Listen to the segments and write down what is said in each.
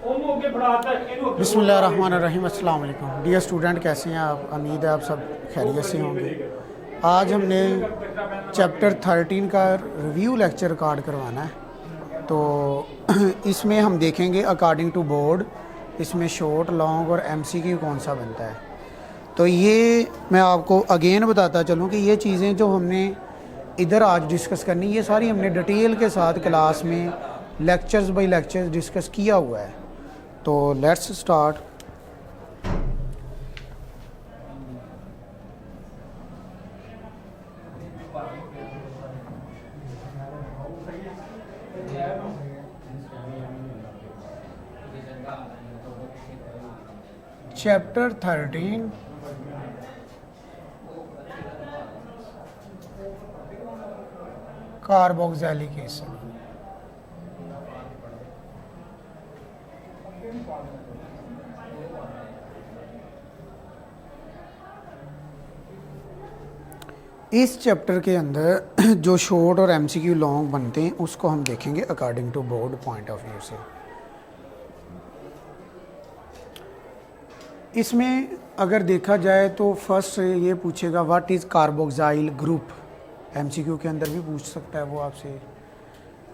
बिस्मिल्लाहिर्रहमानिर्रहीम। अस्सलाम वालेकुम डियर स्टूडेंट, कैसे हैं आप? उम्मीद है आप सब खैरियत से होंगे। आज हमने चैप्टर 13 का रिव्यू लेक्चर रिकॉर्ड करवाना है। तो इसमें हम देखेंगे अकॉर्डिंग टू बोर्ड इसमें शॉर्ट, लॉन्ग और एमसीक्यू कौन सा बनता है। तो ये मैं आपको अगेन बताता चलूँ कि ये चीज़ें जो हमने इधर आज डिस्कस करनी, ये सारी हमने डिटेल के साथ क्लास में लेक्चर्स बाय लेक्चर्स डिस्कस किया हुआ है। तो let's start. Chapter 13 carboxylic acid. इस चैप्टर के अंदर जो शॉर्ट और एमसीक्यू लॉन्ग बनते हैं उसको हम देखेंगे according to board point of view से। इसमें अगर देखा जाए तो फर्स्ट से ये पूछेगा what is carboxyl group. MCQ के अंदर भी पूछ सकता है वो आपसे।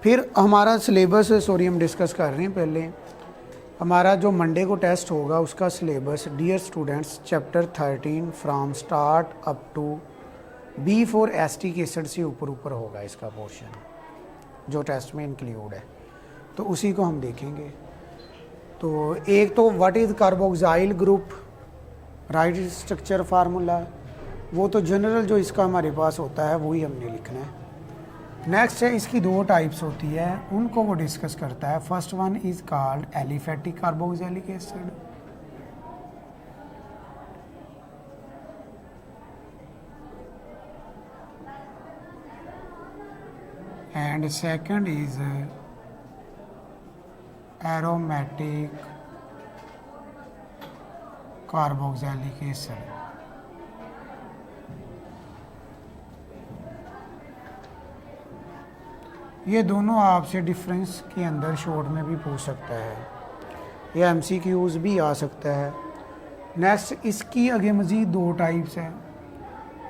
फिर हमारा सिलेबस हम डिस्कस कर रहे हैं। पहले हमारा जो मंडे को टेस्ट होगा उसका syllabus, dear students, chapter 13 from start up to B4 acetic acid से ऊपर होगा इसका पोर्शन जो टेस्ट में इंक्लूड है। तो उसी को हम देखेंगे। तो एक तो what is carboxyl group, right structure formula, वो तो जनरल जो इसका हमारे पास होता है वही हमने लिखना है। नेक्स्ट है इसकी दो टाइप्स होती है, उनको वो डिस्कस करता है। First one is called aliphatic carboxylic acid and second is aromatic carboxylic acid। ये दोनों आपसे डिफरेंस के अंदर शॉर्ट में भी पूछ सकता है, या एमसीक्यूज भी आ सकता है। नेक्स्ट इसकी आगे मज़ीद दो टाइप्स हैं,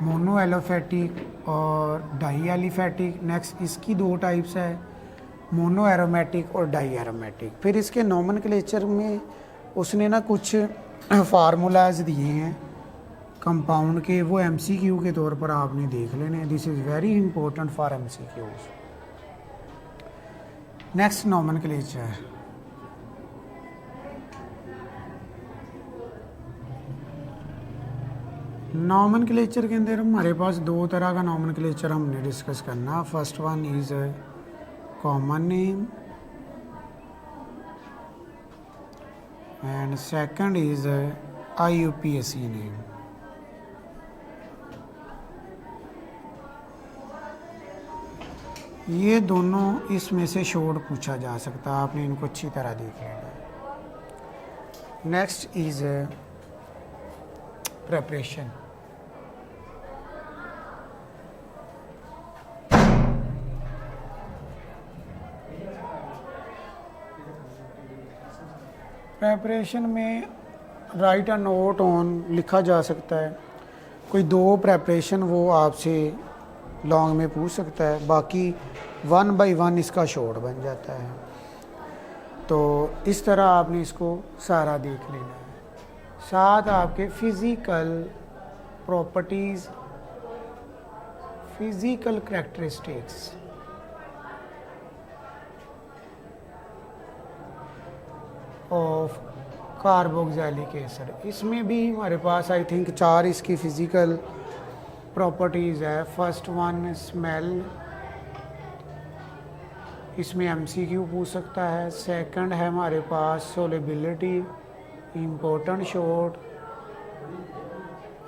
मोनो एलोफेटिक और डाई एलिफेटिक। नेक्स्ट इसकी दो टाइप्स है, मोनो एरोमेटिक और डाई एरोमेटिक। फिर इसके नॉमेनक्लेचर में उसने ना कुछ फार्मूलाज दिए हैं कंपाउंड के, वो एमसीक्यू के तौर पर आपने देख लेने। This is very important for MCQs. Next nomenclature, nomenclature के अंदर हमारे पास दो तरह का नॉमेनक्लेचर हमने डिस्कस करना। First one is common name and second is IUPAC name. ये दोनों इसमें से शॉर्ट पूछा जा सकता है, आपने इनको अच्छी तरह देख लेना। Next is preparation. प्रेपरेशन में राइट अ नोट ऑन लिखा जा सकता है। कोई दो प्रेपरेशन वो आपसे लॉन्ग में पूछ सकता है, बाकी 1 बाय 1 इसका शॉर्ट बन जाता है। तो इस तरह आपने इसको सारा देख लेना है। साथ आपके physical properties, physical characteristics, of carboxylic acid. इसमें भी हमारे पास आई थिंक 4 इसकी फ़िज़िकल प्रॉपर्टीज़ है। फर्स्ट वन स्मेल, इसमें एमसीक्यू पूछ सकता है। सेकंड है हमारे पास सोलेबिलिटी, इम्पोर्टेंट शॉर्ट।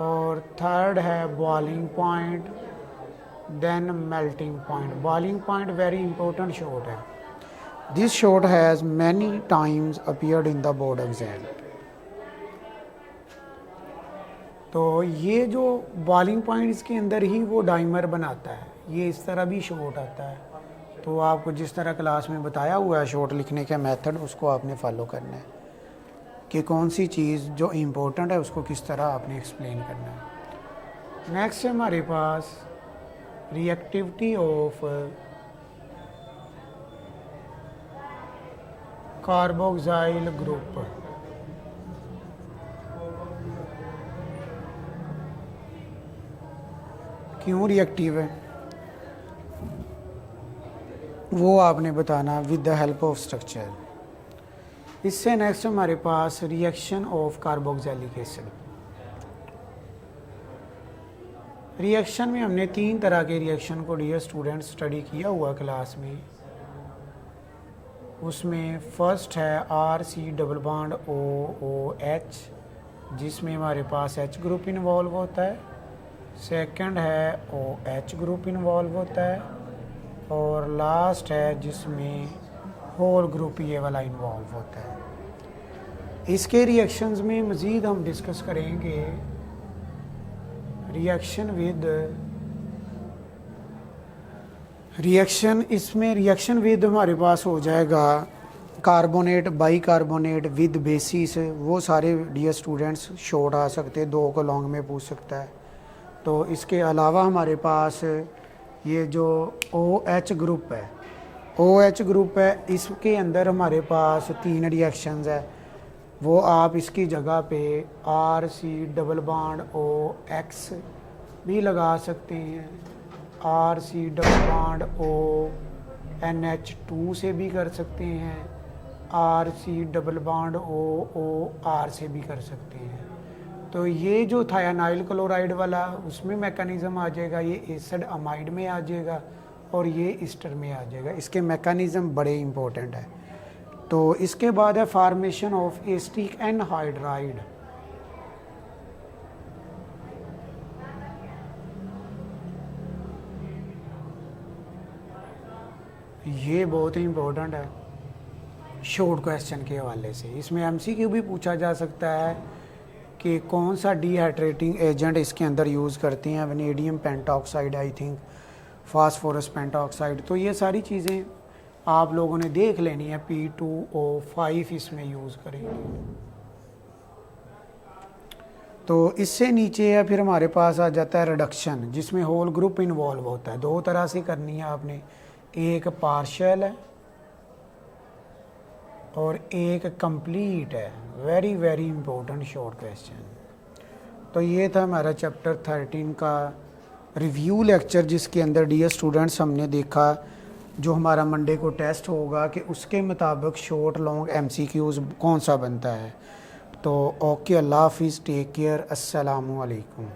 और थर्ड है boiling point, then melting point. Boiling point very important short है। This short has many times appeared in the board exam. तो ये जो बॉइलिंग पॉइंट इसके अंदर ही वो डाइमर बनाता है, ये इस तरह भी शॉर्ट आता है। तो आपको जिस तरह क्लास में बताया हुआ है शॉर्ट लिखने का मेथड, उसको आपने फॉलो करना है कि कौन सी चीज़ जो इम्पोर्टेंट है उसको किस तरह आपने एक्सप्लेन करना है। नेक्स्ट है हमारे पास रिएक्टिविटी ऑफ कार्बोक्साइल ग्रुप। क्यों रिएक्टिव है वो आपने बताना with the help of structure. इससे नेक्स्ट हमारे पास reaction of carboxylic acid. Reaction में हमने 3 तरह के रिएक्शन को डियर स्टूडेंट स्टडी किया हुआ क्लास में। उसमें फर्स्ट है RC डबल बॉन्ड OOH, जिसमें हमारे पास H ग्रुप इन्वॉल्व होता है। सेकंड है OH ग्रुप इन्वॉल्व होता है, और लास्ट है जिसमें होल ग्रुप ये वाला इन्वॉल्व होता है। इसके रिएक्शंस में मज़ीद हम डिस्कस करेंगे इसमें रिएक्शन विद हमारे पास हो जाएगा कार्बोनेट, बाइकार्बोनेट विद बेसिस। वो सारे डियर स्टूडेंट्स शॉर्ट आ सकते हैं, 2 को लॉन्ग में पूछ सकता है। तो इसके अलावा हमारे पास ये जो OH ग्रुप है, OH ग्रुप है, इसके अंदर हमारे पास 3 रिएक्शंस है। वो आप इसकी जगह पे RC डबल बॉन्ड OX भी लगा सकते हैं, RC डबल बॉन्ड ONH2 से भी कर सकते हैं, RC डबल बॉन्ड OOR से भी कर सकते हैं। तो ये जो थायानाइल क्लोराइड वाला उसमें मैकेनिज़्म आ जाएगा, ये एसिड अमाइड में आ जाएगा, और ये ईस्टर में आ जाएगा। इसके मैकेनिज़्म बड़े इंपॉर्टेंट है। तो इसके बाद है फॉर्मेशन ऑफ एसिटिक एनहाइड्राइड। ये बहुत ही इम्पोर्टेंट है शॉर्ट क्वेश्चन के हवाले से। इसमें MCQ भी पूछा जा सकता है कि कौन सा डिहाइड्रेटिंग एजेंट इसके अंदर यूज़ करते हैं, vanadium pentoxide, I think phosphorus pentoxide. तो ये सारी चीज़ें आप लोगों ने देख लेनी है। P2O5 इसमें यूज़ करेंगे। तो इससे नीचे है फिर हमारे पास आ जाता है रिडक्शन, जिसमें होल ग्रुप इन्वॉल्व होता है। 2 तरह से करनी है आपने, एक पार्शियल है और एक कंप्लीट है। Very very important short question. तो ये था हमारा चैप्टर 13 का रिव्यू लेक्चर, जिसके अंदर डियर स्टूडेंट्स हमने देखा जो हमारा मंडे को टेस्ट होगा कि उसके मुताबिक शॉर्ट लॉन्ग MCQs कौन सा बनता है। तो ओके, अल्लाह हाफिज़, टेक केयर, अस्सलामु अलैकुम।